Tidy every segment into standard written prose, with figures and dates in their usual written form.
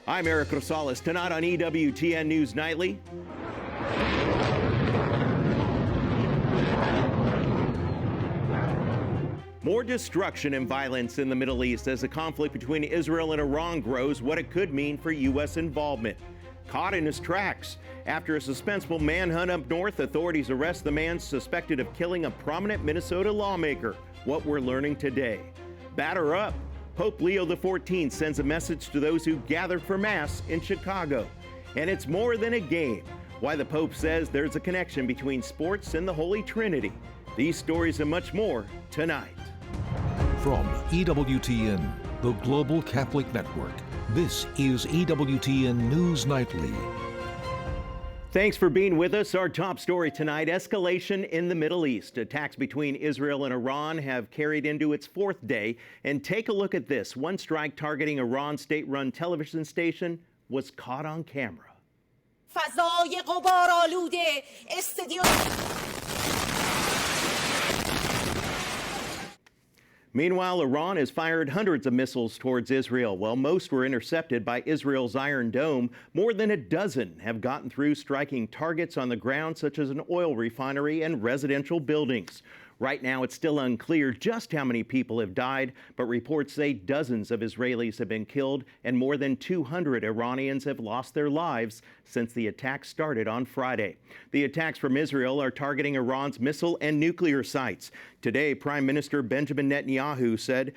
I'm Eric Rosales. Tonight on EWTN News Nightly. More destruction and violence in the Middle East as the conflict between Israel and Iran grows, what it could mean for U.S. involvement. Caught in his tracks. After a suspenseful manhunt up north, authorities arrest the man suspected of killing a prominent Minnesota lawmaker. What we're learning today. Batter up. Pope Leo XIV sends a message to those who gather for Mass in Chicago. And it's more than a game. Why the Pope says there's a connection between sports and the Holy Trinity. These stories and much more tonight. From EWTN, the Global Catholic Network, this is EWTN News Nightly. Thanks for being with us. Our top story tonight, escalation in the Middle East. Attacks between Israel and Iran have carried into its fourth day. And take a look at this. One strike targeting Iran's state-run television station was caught on camera. Meanwhile, Iran has fired hundreds of missiles towards Israel. While most were intercepted by Israel's Iron Dome, more than a dozen have gotten through, striking targets on the ground such as an oil refinery and residential buildings. Right now, it's still unclear just how many people have died, but reports say dozens of Israelis have been killed and more than 200 Iranians have lost their lives since the attack started on Friday. The attacks from Israel are targeting Iran's missile and nuclear sites. Today, Prime Minister Benjamin Netanyahu said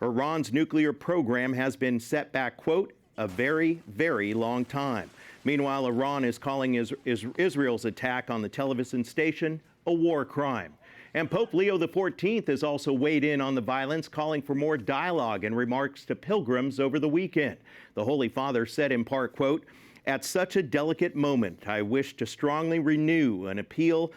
Iran's nuclear program has been set back, quote, a very, very long time. Meanwhile, Iran is calling Israel's attack on the television station a war crime. And Pope Leo XIV has also weighed in on the violence, calling for more dialogue and remarks to pilgrims over the weekend. The Holy Father said in part, quote, at such a delicate moment, I wish to strongly renew an appeal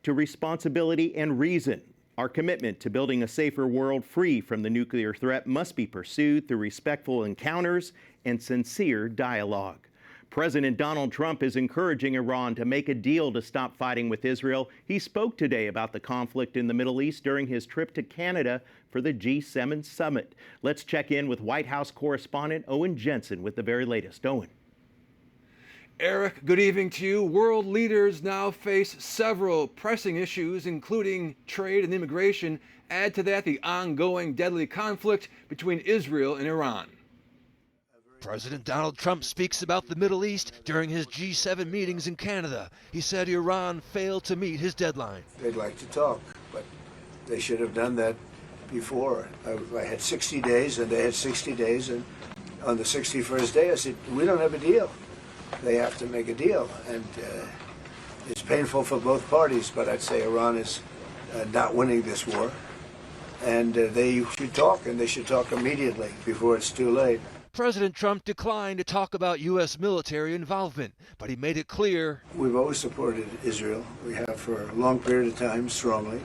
to responsibility and reason. Our commitment to building a safer world free from the nuclear threat must be pursued through respectful encounters and sincere dialogue. President Donald Trump is encouraging Iran to make a deal to stop fighting with Israel. He spoke today about the conflict in the Middle East during his trip to Canada for the G7 summit. Let's check in with White House correspondent Owen Jensen with the very latest. Owen. Eric, good evening to you. World leaders now face several pressing issues, including trade and immigration. Add to that the ongoing deadly conflict between Israel and Iran. President Donald Trump speaks about the Middle East during his G7 meetings in Canada. He said Iran failed to meet his deadline. They'd like to talk, but they should have done that before. I had 60 days, and they had 60 days, and on the 61st day I said, we don't have a deal. They have to make a deal, and it's painful for both parties, but I'd say Iran is not winning this war, and they should talk, and they should talk immediately before it's too late. President Trump declined to talk about U.S. military involvement, but he made it clear. We've always supported Israel. We have for a long period of time, strongly,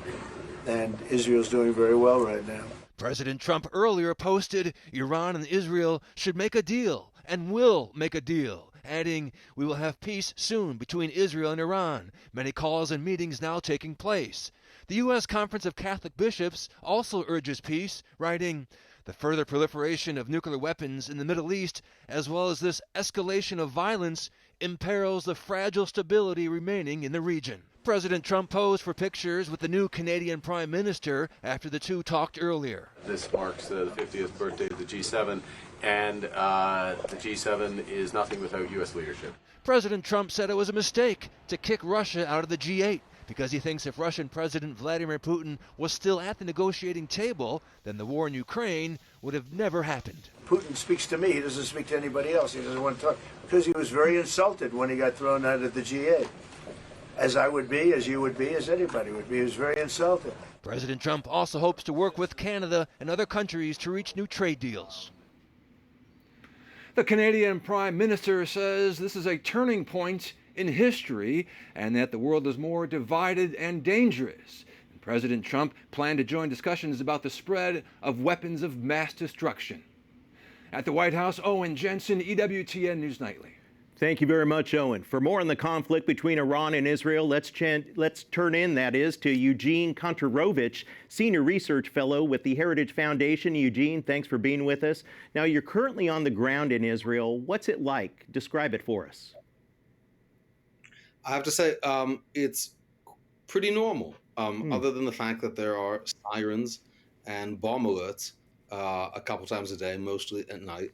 and Israel's doing very well right now. President Trump earlier posted Iran and Israel should make a deal and will make a deal, adding, we will have peace soon between Israel and Iran. Many calls and meetings now taking place. The U.S. Conference of Catholic Bishops also urges peace, writing, the further proliferation of nuclear weapons in the Middle East, as well as this escalation of violence, imperils the fragile stability remaining in the region. President Trump posed for pictures with the new Canadian Prime Minister after the two talked earlier. This marks the 50th birthday of the G7, and the G7 is nothing without U.S. leadership. President Trump said it was a mistake to kick Russia out of the G8. Because he thinks if Russian President Vladimir Putin was still at the negotiating table, then the war in Ukraine would have never happened. Putin speaks to me. He doesn't speak to anybody else. He doesn't want to talk because he was very insulted when he got thrown out of the G8. As I would be, as you would be, as anybody would be. He was very insulted. President Trump also hopes to work with Canada and other countries to reach new trade deals. The Canadian Prime Minister says this is a turning point in history and that the world is more divided and dangerous. And President Trump planned to join discussions about the spread of weapons of mass destruction. At the White House, Owen Jensen, EWTN News Nightly. Thank you very much, Owen. For more on the conflict between Iran and Israel, let's turn in, that is, to Eugene Kontorovich, Senior Research Fellow with the Heritage Foundation. Eugene, thanks for being with us. Now, you're currently on the ground in Israel. What's it like? Describe it for us. I have to say, it's pretty normal, other than the fact that there are sirens and bomb alerts a couple times a day, mostly at night.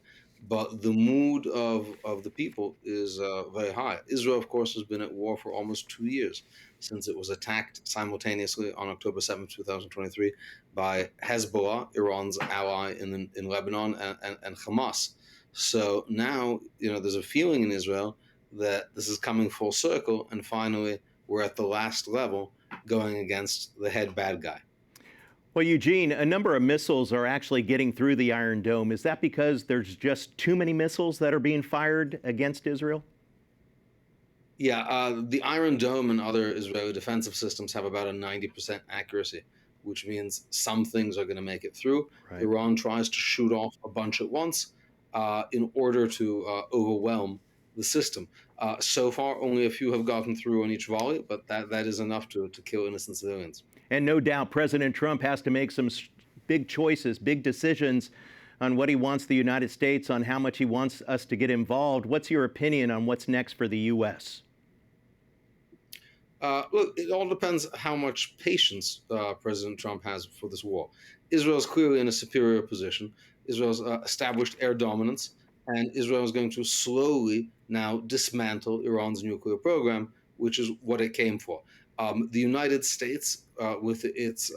But the mood of the people is very high. Israel, of course, has been at war for almost 2 years since it was attacked simultaneously on October 7th, 2023 by Hezbollah, Iran's ally in Lebanon, and Hamas. So now, there's a feeling in Israel that this is coming full circle, and finally we're at the last level going against the head bad guy. Well, Eugene, a number of missiles are actually getting through the Iron Dome. Is that because there's just too many missiles that are being fired against Israel? Yeah, the Iron Dome and other Israeli defensive systems have about a 90% accuracy, which means some things are going to make it through. Right. Iran tries to shoot off a bunch at once in order to overwhelm the system. So far, only a few have gotten through on each volley, but that is enough to kill innocent civilians. And no doubt President Trump has to make some big choices, big decisions on what he wants the United States, on how much he wants us to get involved. What's your opinion on what's next for the U.S.? Look, it all depends how much patience President Trump has for this war. Israel is clearly in a superior position. Israel's established air dominance, and Israel is going to slowly now dismantle Iran's nuclear program, which is what it came for. The United States, with its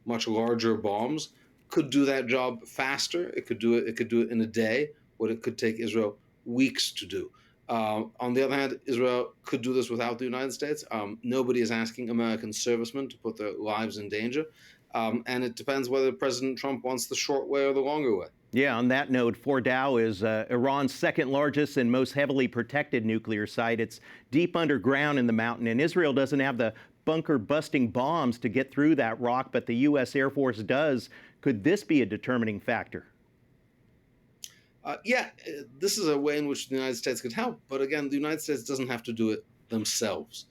much larger bombs, could do that job faster. It could do it in a day, what it could take Israel weeks to do. On the other hand, Israel could do this without the United States. Nobody is asking American servicemen to put their lives in danger. And it depends whether President Trump wants the short way or the longer way. Yeah, on that note, Fordow is Iran's second largest and most heavily protected nuclear site. It's deep underground in the mountain, and Israel doesn't have the bunker-busting bombs to get through that rock, but the U.S. Air Force does. Could this be a determining factor? Yeah, this is a way in which the United States could help. But again, the United States doesn't have to do it themselves.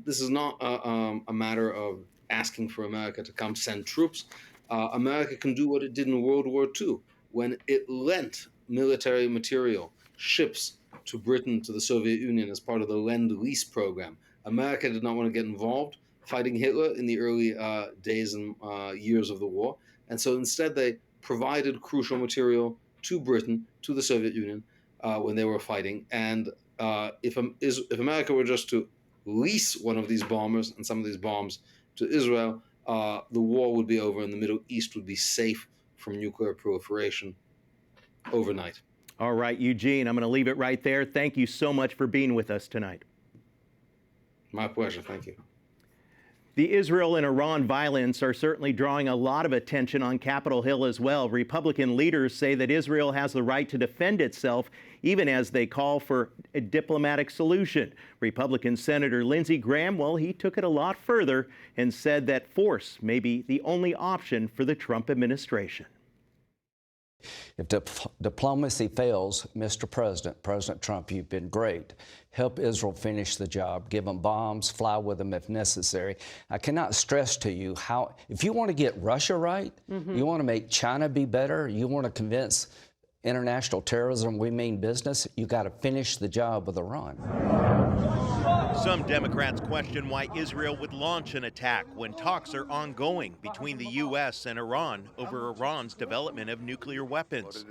This is not a matter of asking for America to come send troops. America can do what it did in World War II when it lent military material, ships, to Britain, to the Soviet Union as part of the Lend-Lease program. America did not want to get involved fighting Hitler in the early days and years of the war. And so instead they provided crucial material to Britain, to the Soviet Union, when they were fighting. And if America were just to lease one of these bombers and some of these bombs to Israel, the war would be over and the Middle East would be safe from nuclear proliferation overnight. All right, Eugene, I'm going to leave it right there. Thank you so much for being with us tonight. My pleasure. Thank you. The Israel and Iran violence are certainly drawing a lot of attention on Capitol Hill as well. Republican leaders say that Israel has the right to defend itself, even as they call for a diplomatic solution. Republican Senator Lindsey Graham, well, he took it a lot further and said that force may be the only option for the Trump administration. If diplomacy fails, Mr. President, President Trump, you've been great. Help Israel finish the job. Give them bombs, fly with them if necessary. I cannot stress to you how, if you want to get Russia right, you want to make China be better, you want to convince international terrorism we mean business, you got to finish the job with Iran. Some Democrats question why Israel would launch an attack when talks are ongoing between the U.S. and Iran over Iran's development of nuclear weapons.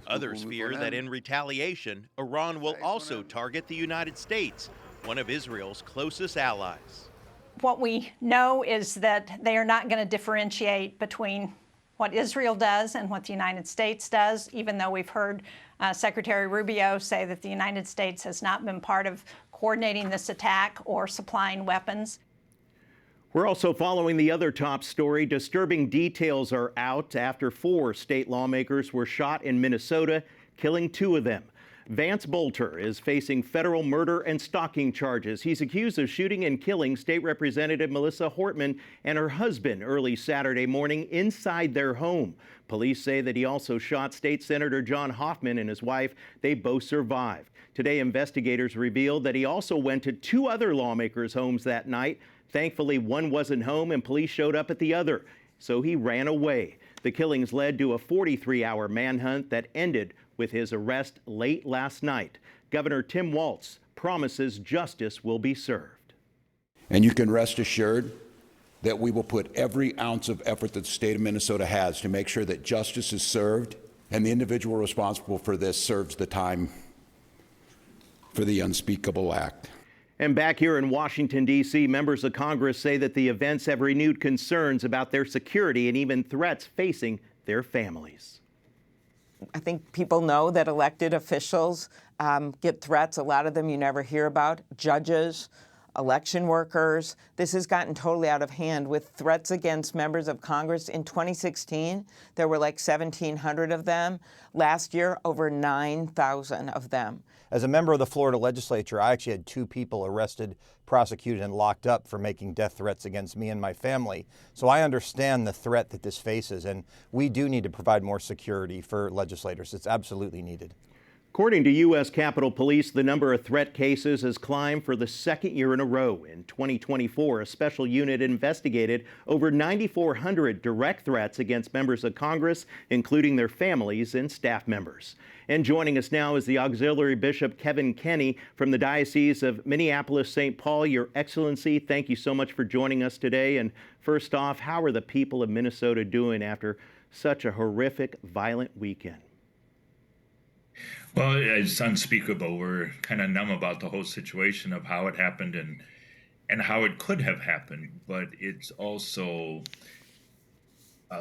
Others fear that in retaliation, Iran will also target the United States, one of Israel's closest allies. What we know is that they are not going to differentiate between what Israel does and what the United States does, even though we've heard Secretary Rubio say that the United States has not been part of coordinating this attack or supplying weapons. We're also following the other top story. Disturbing details are out after 4 state lawmakers were shot in Minnesota, killing 2 of them. Vance Bolter is facing federal murder and stalking charges. He's accused of shooting and killing State Representative Melissa Hortman and her husband early Saturday morning inside their home. Police say that he also shot State Senator John Hoffman and his wife. They both survived. Today, investigators revealed that he also went to two other lawmakers' homes that night. Thankfully, one wasn't home and police showed up at the other, so he ran away. The killings led to a 43-hour manhunt that ended with his arrest late last night. Governor Tim Walz promises justice will be served. And you can rest assured that we will put every ounce of effort that the state of Minnesota has to make sure that justice is served and the individual responsible for this serves the time for the unspeakable act. And back here in Washington, D.C., members of Congress say that the events have renewed concerns about their security and even threats facing their families. I think people know that elected officials get threats. A lot of them you never hear about. Judges, election workers. This has gotten totally out of hand with threats against members of Congress. In 2016, there were like 1,700 of them. Last year, over 9,000 of them. As a member of the Florida legislature, I actually had 2 people arrested, prosecuted, and locked up for making death threats against me and my family. So I understand the threat that this faces, and we do need to provide more security for legislators. It's absolutely needed. According to U.S. Capitol Police, the number of threat cases has climbed for the second year in a row. In 2024, a special unit investigated over 9,400 direct threats against members of Congress, including their families and staff members. And joining us now is the Auxiliary Bishop Kevin Kenny from the Diocese of Minneapolis-St. Paul. Your Excellency, thank you so much for joining us today. And first off, how are the people of Minnesota doing after such a horrific, violent weekend? Well, it's unspeakable. We're kind of numb about the whole situation of how it happened and how it could have happened. But it's also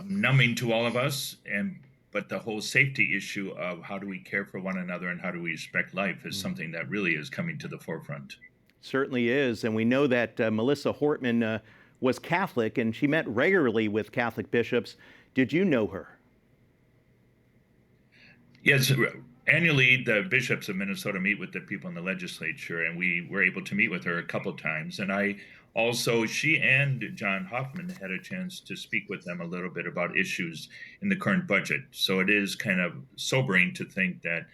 numbing to all of us. But the whole safety issue of how do we care for one another and how do we respect life is something that really is coming to the forefront. Certainly is. And we know that Melissa Hortman was Catholic and she met regularly with Catholic bishops. Did you know her? Yes. Annually, the bishops of Minnesota meet with the people in the legislature, and we were able to meet with her a couple times. And she and John Hoffman had a chance to speak with them a little bit about issues in the current budget. So it is kind of sobering to think that,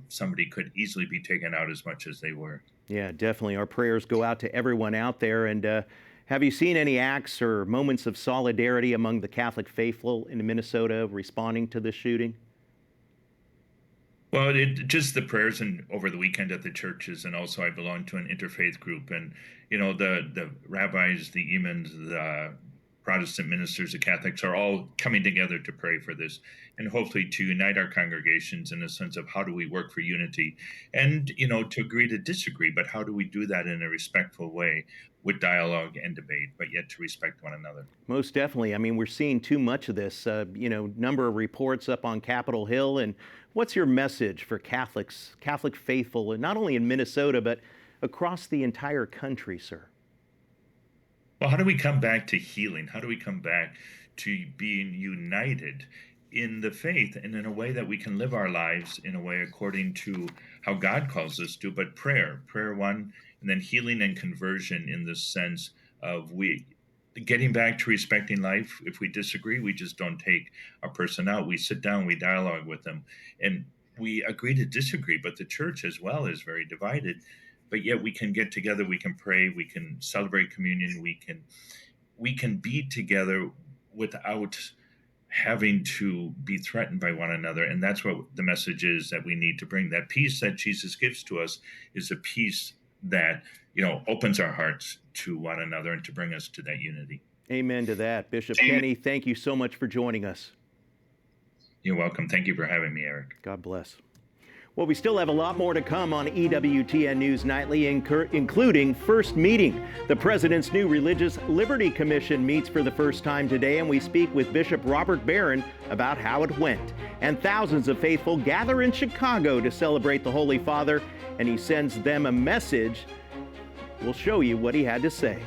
somebody could easily be taken out as much as they were. Yeah, definitely. Our prayers go out to everyone out there. And have you seen any acts or moments of solidarity among the Catholic faithful in Minnesota responding to this shooting? Well, just the prayers over the weekend at the churches, and also I belong to an interfaith group, and the rabbis, the imams, the Protestant ministers, the Catholics are all coming together to pray for this, and hopefully to unite our congregations in a sense of how do we work for unity, and to agree to disagree, but how do we do that in a respectful way with dialogue and debate, but yet to respect one another. Most definitely. I mean, we're seeing too much of this. Number of reports up on Capitol Hill. And what's your message for Catholics, Catholic faithful, and not only in Minnesota, but across the entire country, sir? Well, how do we come back to healing? How do we come back to being united in the faith and in a way that we can live our lives in a way according to how God calls us to, but prayer one, and then healing and conversion in the sense of getting back to respecting life. If we disagree, we just don't take a person out. We sit down, we dialogue with them, and we agree to disagree. But the church as well is very divided. But yet we can get together, we can pray, we can celebrate communion, we can be together without having to be threatened by one another. And that's what the message is that we need to bring. That peace that Jesus gives to us is a peace that, opens our hearts to one another and to bring us to that unity. Amen to that. Bishop Kenny, thank you so much for joining us. You're welcome. Thank you for having me, Eric. God bless. Well, we still have a lot more to come on EWTN News Nightly, including First Meeting. The President's new Religious Liberty Commission meets for the first time today, and we speak with Bishop Robert Barron about how it went. And thousands of faithful gather in Chicago to celebrate the Holy Father, and he sends them a message. We'll show you what he had to say.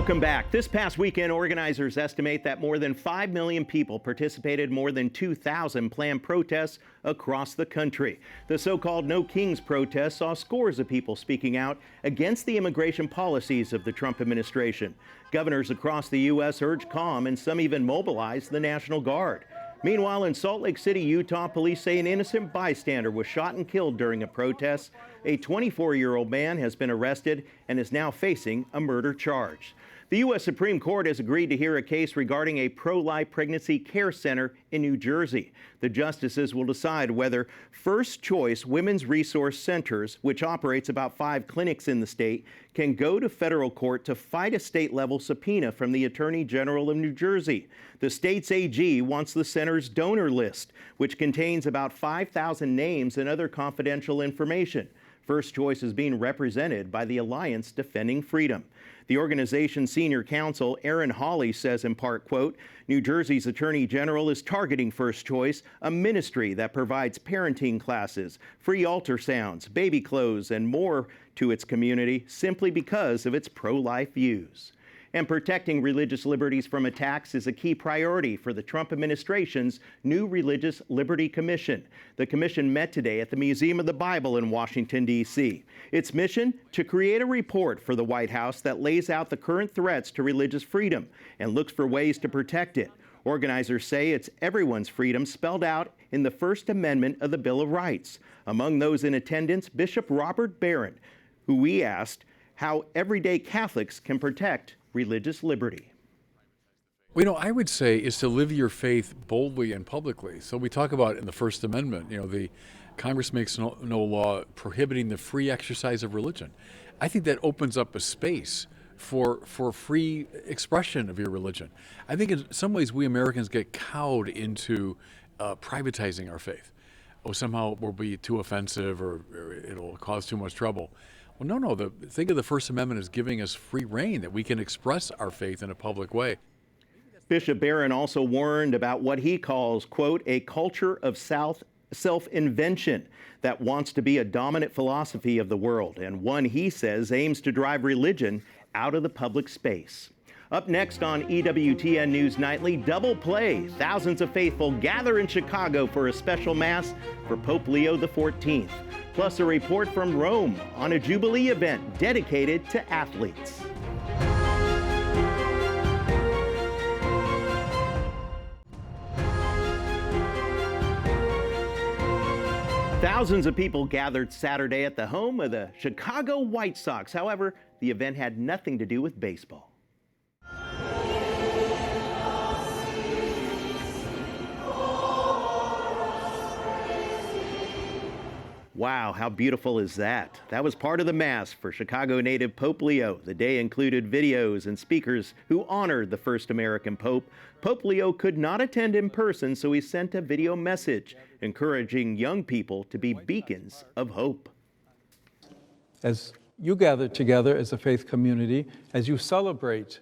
Welcome back. This past weekend, organizers estimate that more than 5 million people participated in more than 2,000 planned protests across the country. The so-called No Kings protest saw scores of people speaking out against the immigration policies of the Trump administration. Governors across the U.S. urged calm, and some even mobilized the National Guard. Meanwhile, in Salt Lake City, Utah, police say an innocent bystander was shot and killed during a protest. A 24-year-old man has been arrested and is now facing a murder charge. The U.S. Supreme Court has agreed to hear a case regarding a pro-life pregnancy care center in New Jersey. The justices will decide whether First Choice Women's Resource Centers, which operates about 5 clinics in the state, can go to federal court to fight a state-level subpoena from the Attorney General of New Jersey. The state's AG wants the center's donor list, which contains about 5,000 names and other confidential information. First Choice is being represented by the Alliance Defending Freedom. The organization's senior counsel, Aaron Hawley, says in part, quote, New Jersey's Attorney General is targeting First Choice, a ministry that provides parenting classes, free ultrasounds, baby clothes, and more to its community simply because of its pro-life views. And protecting religious liberties from attacks is a key priority for the Trump administration's new Religious Liberty Commission. The commission met today at the Museum of the Bible in Washington, D.C. Its mission? To create a report for the White House that lays out the current threats to religious freedom and looks for ways to protect it. Organizers say it's everyone's freedom spelled out in the First Amendment of the Bill of Rights. Among those in attendance, Bishop Robert Barron, who we asked how everyday Catholics can protect religious liberty. Well, I would say is to live your faith boldly and publicly. So we talk about in the First Amendment, the Congress makes no law prohibiting the free exercise of religion. I think that opens up a space for free expression of your religion. I think in some ways we Americans get cowed into privatizing our faith. Somehow we'll be too offensive or it'll cause too much trouble. Well, no. Think of the First Amendment as giving us free reign, that we can express our faith in a public way. Bishop Barron also warned about what he calls, quote, a culture of self-invention that wants to be a dominant philosophy of the world, and one he says aims to drive religion out of the public space. Up next on EWTN News Nightly, double play. Thousands of faithful gather in Chicago for a special mass for Pope Leo XIV. Plus a report from Rome on a Jubilee event dedicated to athletes. Thousands of people gathered Saturday at the home of the Chicago White Sox. However, the event had nothing to do with baseball. Wow, how beautiful is that? That was part of the Mass for Chicago native Pope Leo. The day included videos and speakers who honored the first American Pope. Pope Leo could not attend in person, so he sent a video message encouraging young people to be beacons of hope. As you gather together as a faith community, as you celebrate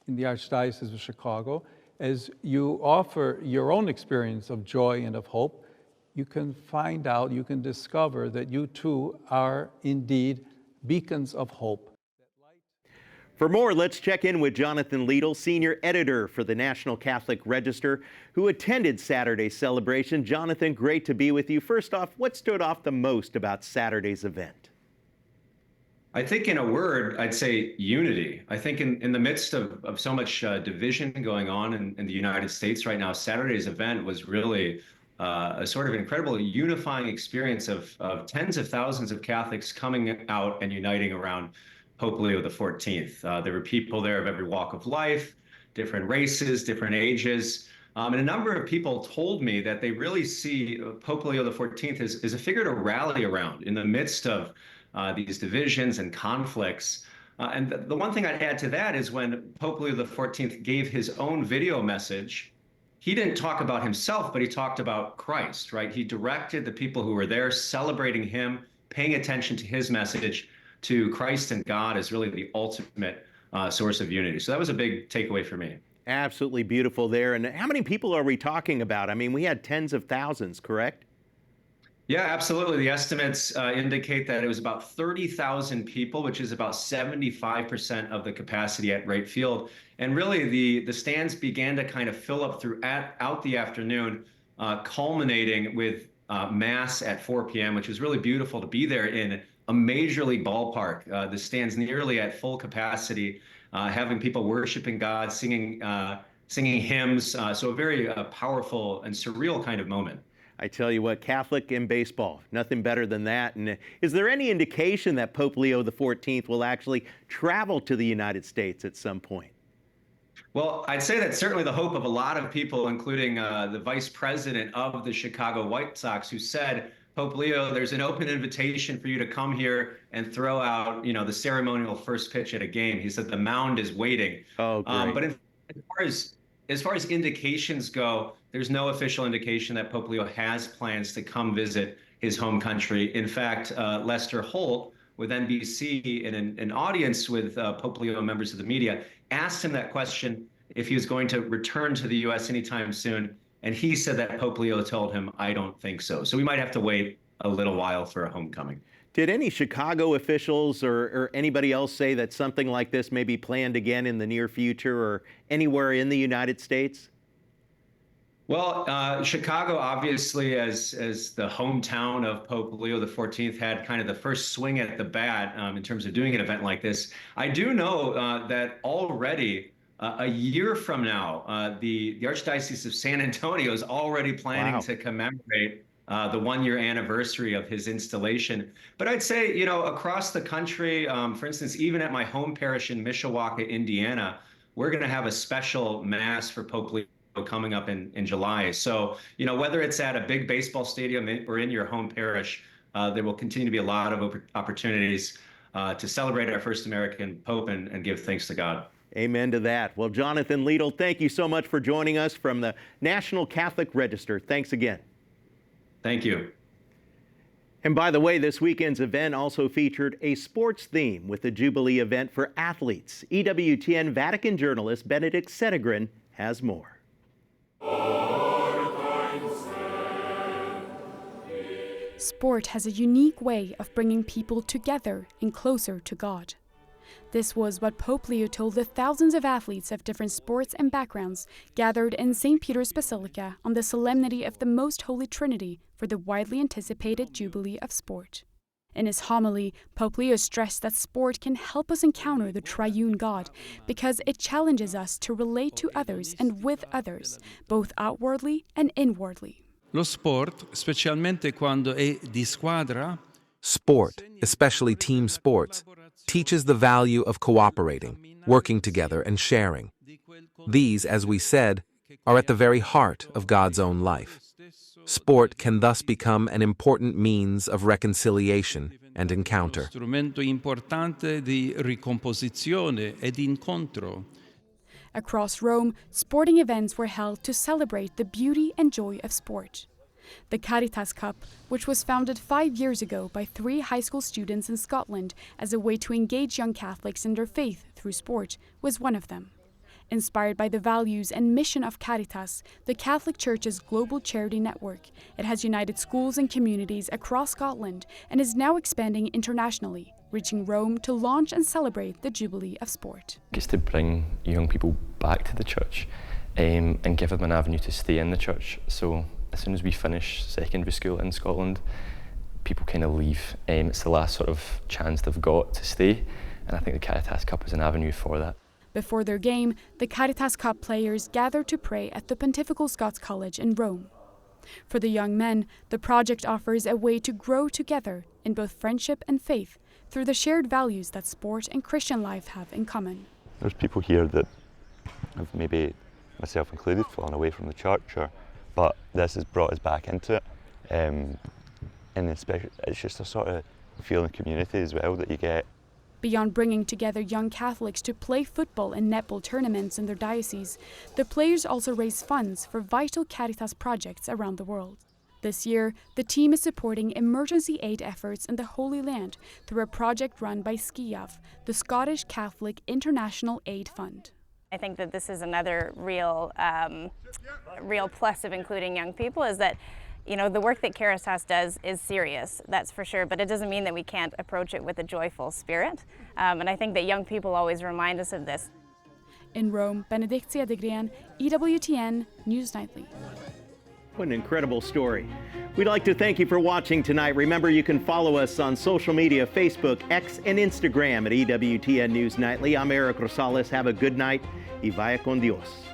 in the Archdiocese of Chicago, as you offer your own experience of joy and of hope, you can find out, you can discover that you too are indeed beacons of hope. For more, let's check in with Jonathan Liedl, senior editor for the National Catholic Register, who attended Saturday's celebration. Jonathan, great to be with you. First off, what stood off the most about Saturday's event? I think in a word, I'd say unity. I think in the midst of so much division going on in the United States right now, Saturday's event was really a sort of incredible unifying experience of tens of thousands of Catholics coming out and uniting around Pope Leo XIV. There were people there of every walk of life, different races, different ages. And a number of people told me that they really see Pope Leo XIV as a figure to rally around in the midst of these divisions and conflicts. And the one thing I'd add to that is when Pope Leo XIV gave his own video message, he didn't talk about himself, but he talked about Christ, right? He directed the people who were there celebrating him, paying attention to his message, to Christ and God as really the ultimate source of unity. So that was a big takeaway for me. Absolutely beautiful there. And how many people are we talking about? I mean, we had tens of thousands, correct? Yeah, absolutely. The estimates indicate that it was about 30,000 people, which is about 75% of the capacity at right field. And really, the stands began to kind of fill up throughout the afternoon, culminating with Mass at 4 p.m., which was really beautiful to be there in a major league ballpark. The stands nearly at full capacity, having people worshiping God, singing hymns. So a very powerful and surreal kind of moment. I tell you what, Catholic and baseball, nothing better than that. And is there any indication that Pope Leo XIV will actually travel to the United States at some point? Well, I'd say that's certainly the hope of a lot of people, including the vice president of the Chicago White Sox, who said, Pope Leo, there's an open invitation for you to come here and throw out, the ceremonial first pitch at a game. He said the mound is waiting. Oh, great. But as far as indications go, there's no official indication that Pope Leo has plans to come visit his home country. In fact, Lester Holt with NBC in an audience with Pope Leo members of the media asked him that question if he was going to return to the U.S. anytime soon. And he said that Pope Leo told him, I don't think so. So we might have to wait a little while for a homecoming. Did any Chicago officials or anybody else say that something like this may be planned again in the near future or anywhere in the United States? Well, Chicago, obviously, as the hometown of Pope Leo XIV, had kind of the first swing at the bat in terms of doing an event like this. I do know that already a year from now, the Archdiocese of San Antonio is already planning to commemorate the one-year anniversary of his installation. But I'd say, across the country, for instance, even at my home parish in Mishawaka, Indiana, we're going to have a special Mass for Pope Leo coming up in July. So, whether it's at a big baseball stadium or in your home parish, there will continue to be a lot of opportunities to celebrate our first American Pope and give thanks to God. Amen to that. Well, Jonathan Liedl, thank you so much for joining us from the National Catholic Register. Thanks again. Thank you. And by the way, this weekend's event also featured a sports theme with the Jubilee event for athletes. EWTN Vatican journalist Benedict Settigren has more. Sport has a unique way of bringing people together and closer to God. This was what Pope Leo told the thousands of athletes of different sports and backgrounds gathered in St. Peter's Basilica on the solemnity of the Most Holy Trinity for the widely anticipated Jubilee of Sport. In his homily, Pope Leo stressed that sport can help us encounter the triune God because it challenges us to relate to others and with others, both outwardly and inwardly. Lo sport, specialmente quando è di squadra, sport, especially team sports, teaches the value of cooperating, working together, and sharing. These, as we said, are at the very heart of God's own life. Sport can thus become an important means of reconciliation and encounter. Strumento importante di ricomposizione ed incontro. Across Rome, sporting events were held to celebrate the beauty and joy of sport. The Caritas Cup, which was founded 5 years ago by 3 high school students in Scotland as a way to engage young Catholics in their faith through sport, was one of them. Inspired by the values and mission of Caritas, the Catholic Church's global charity network, it has united schools and communities across Scotland and is now expanding internationally, reaching Rome to launch and celebrate the Jubilee of Sport. It's to bring young people back to the church and give them an avenue to stay in the church. So as soon as we finish secondary school in Scotland, people kind of leave. It's the last sort of chance they've got to stay, and I think the Caritas Cup is an avenue for that. Before their game, the Caritas Cup players gathered to pray at the Pontifical Scots College in Rome. For the young men, the project offers a way to grow together in both friendship and faith through the shared values that sport and Christian life have in common. There's people here that have, maybe myself included, fallen away from the church, but this has brought us back into it. And especially, it's just a sort of feeling of community as well that you get. Beyond bringing together young Catholics to play football and netball tournaments in their diocese, the players also raise funds for vital Caritas projects around the world. This year, the team is supporting emergency aid efforts in the Holy Land through a project run by SCIAF, the Scottish Catholic International Aid Fund. I think that this is another real plus of including young people, is that You know, the work that Caritas does is serious, that's for sure, but it doesn't mean that we can't approach it with a joyful spirit. And I think that young people always remind us of this. In Rome, Benedict Cedergren, EWTN News Nightly. What an incredible story. We'd like to thank you for watching tonight. Remember, you can follow us on social media, Facebook, X, and Instagram at EWTN News Nightly. I'm Eric Rosales. Have a good night y vaya con Dios.